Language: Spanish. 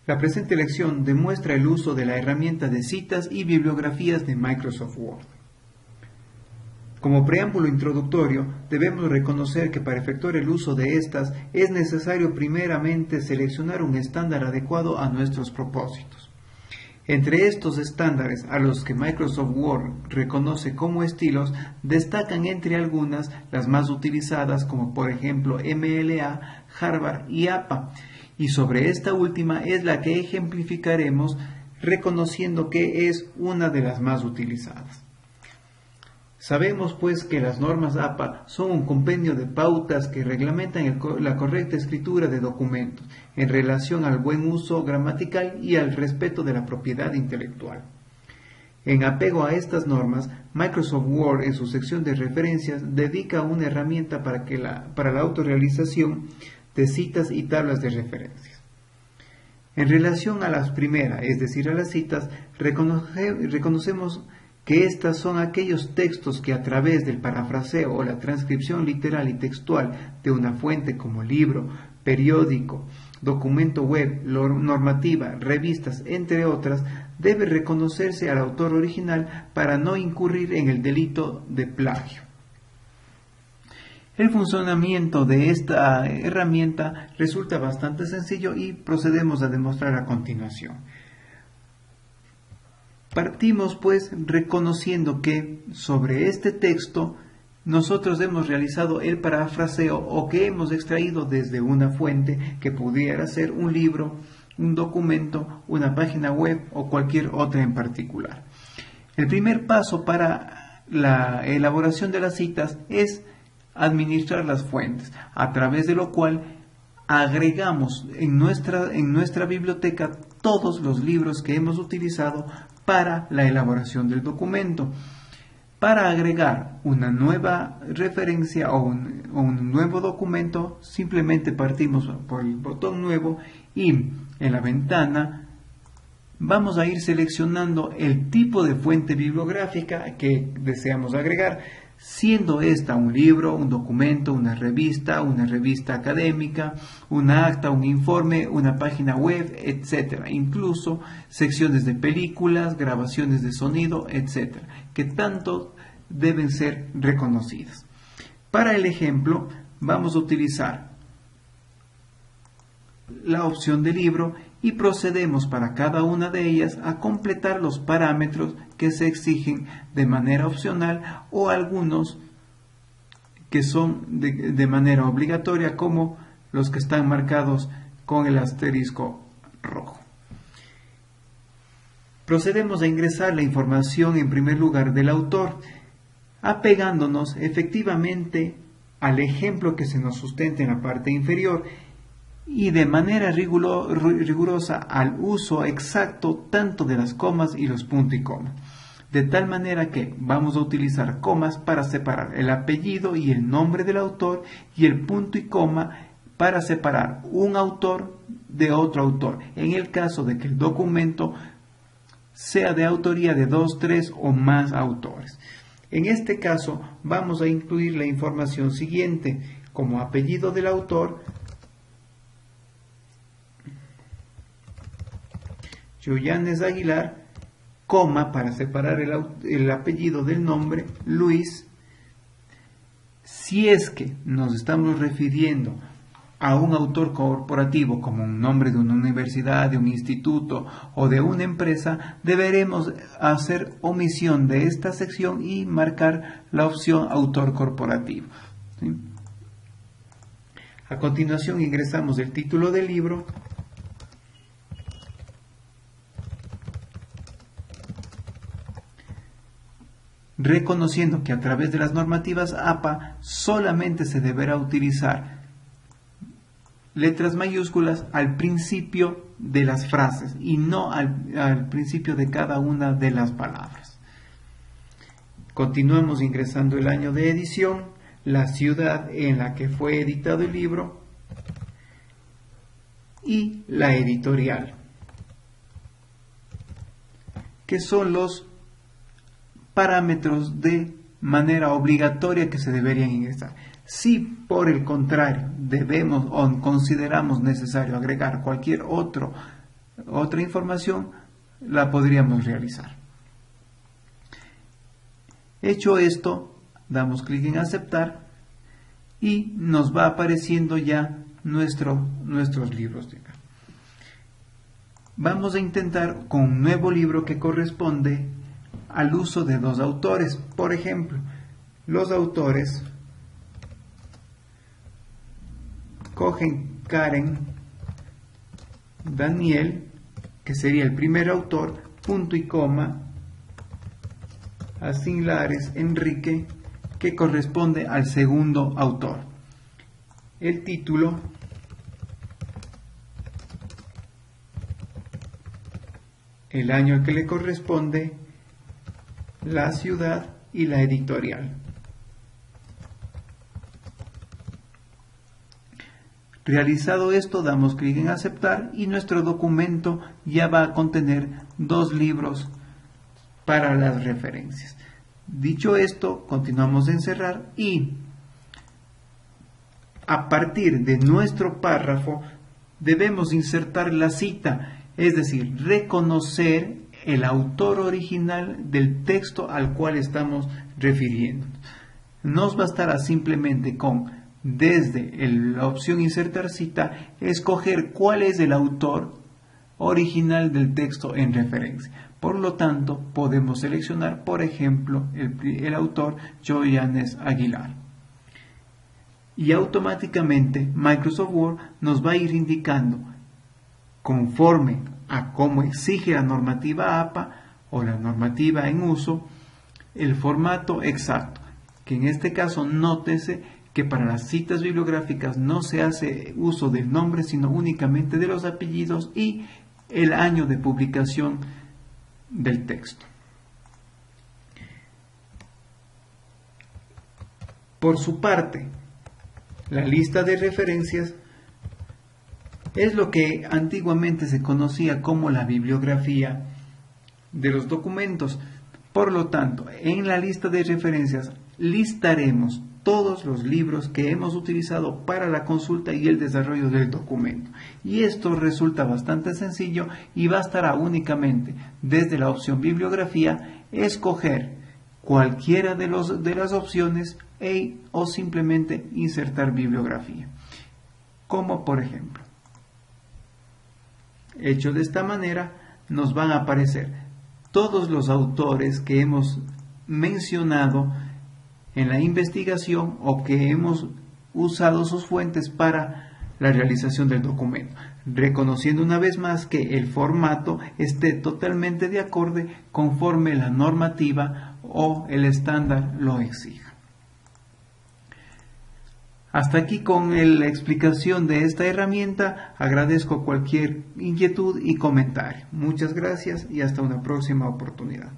La presente lección demuestra el uso de la herramienta de citas y bibliografías de Microsoft Word. Como preámbulo introductorio, debemos reconocer que para efectuar el uso de estas es necesario primeramente seleccionar un estándar adecuado a nuestros propósitos. Entre estos estándares, a los que Microsoft Word reconoce como estilos, destacan entre algunas las más utilizadas, como por ejemplo MLA, Harvard y APA, y sobre esta última es la que ejemplificaremos reconociendo que es una de las más utilizadas. Sabemos pues que las normas APA son un compendio de pautas que reglamentan la correcta escritura de documentos en relación al buen uso gramatical y al respeto de la propiedad intelectual. En apego a estas normas, Microsoft Word en su sección de referencias dedica una herramienta para la autorrealización de citas y tablas de referencias. En relación a las primeras, es decir, a las citas, reconocemos que estas son aquellos textos que a través del parafraseo o la transcripción literal y textual de una fuente como libro, periódico, documento web, normativa, revistas, entre otras, debe reconocerse al autor original para no incurrir en el delito de plagio. El funcionamiento de esta herramienta resulta bastante sencillo y procedemos a demostrar a continuación. Partimos pues reconociendo que sobre este texto nosotros hemos realizado el parafraseo o que hemos extraído desde una fuente que pudiera ser un libro, un documento, una página web o cualquier otra en particular. El primer paso para la elaboración de las citas es administrar las fuentes, a través de lo cual agregamos en nuestra biblioteca todos los libros que hemos utilizado para la elaboración del documento. Para agregar una nueva referencia o un nuevo documento, simplemente partimos por el botón nuevo y en la ventana vamos a ir seleccionando el tipo de fuente bibliográfica que deseamos agregar, siendo esta un libro, un documento, una revista académica, una acta, un informe, una página web, etc. Incluso secciones de películas, grabaciones de sonido, etc. que tanto deben ser reconocidas. Para el ejemplo, vamos a utilizar la opción de libro y procedemos para cada una de ellas a completar los parámetros que se exigen de manera opcional o algunos que son de manera obligatoria, como los que están marcados con el asterisco rojo. Procedemos a ingresar la información en primer lugar del autor, apegándonos efectivamente al ejemplo que se nos sustenta en la parte inferior y de manera rigurosa al uso exacto tanto de las comas y los puntos y coma, de tal manera que vamos a utilizar comas para separar el apellido y el nombre del autor y el punto y coma para separar un autor de otro autor, en el caso de que el documento sea de autoría de 2, 3 o más autores. En este caso vamos a incluir la información siguiente, como apellido del autor, Joyanes Aguilar, coma para separar el apellido del nombre, Luis. Si es que nos estamos refiriendo a un autor corporativo como un nombre de una universidad, de un instituto o de una empresa, deberemos hacer omisión de esta sección y marcar la opción autor corporativo. ¿Sí? A continuación ingresamos el título del libro, reconociendo que a través de las normativas APA solamente se deberá utilizar letras mayúsculas al principio de las frases y no al principio de cada una de las palabras. Continuamos ingresando el año de edición, la ciudad en la que fue editado el libro y la editorial, que son los parámetros de manera obligatoria que se deberían ingresar. Si por el contrario debemos o consideramos necesario agregar cualquier otro otra información, la podríamos realizar. Hecho esto, damos clic en aceptar y nos va apareciendo ya nuestros libros. Vamos a intentar con un nuevo libro que corresponde al uso de dos autores. Por ejemplo, los autores cogen Karen, Daniel, que sería el primer autor, punto y coma, Asinglares, Enrique, que corresponde al segundo autor. El título, el año al que le corresponde, la ciudad y la editorial. Realizado esto, damos clic en aceptar y nuestro documento ya va a contener dos libros para las referencias. Dicho esto, continuamos en cerrar y a partir de nuestro párrafo debemos insertar la cita, es decir, reconocer el autor original del texto al cual estamos refiriendo. Nos bastará simplemente con, desde la opción insertar cita, escoger cuál es el autor original del texto en referencia. Por lo tanto, podemos seleccionar, por ejemplo, el autor Joyannes Aguilar. Y automáticamente Microsoft Word nos va a ir indicando, conforme a cómo exige la normativa APA o la normativa en uso, el formato exacto, que en este caso nótese que para las citas bibliográficas no se hace uso del nombre, sino únicamente de los apellidos y el año de publicación del texto. Por su parte, la lista de referencias es lo que antiguamente se conocía como la bibliografía de los documentos. Por lo tanto, en la lista de referencias listaremos todos los libros que hemos utilizado para la consulta y el desarrollo del documento. Y esto resulta bastante sencillo y bastará únicamente desde la opción bibliografía escoger cualquiera de las opciones o simplemente insertar bibliografía. Como por ejemplo, hecho de esta manera, nos van a aparecer todos los autores que hemos mencionado en la investigación o que hemos usado sus fuentes para la realización del documento, reconociendo una vez más que el formato esté totalmente de acorde conforme la normativa o el estándar lo exija. Hasta aquí con la explicación de esta herramienta. Agradezco cualquier inquietud y comentario. Muchas gracias y hasta una próxima oportunidad.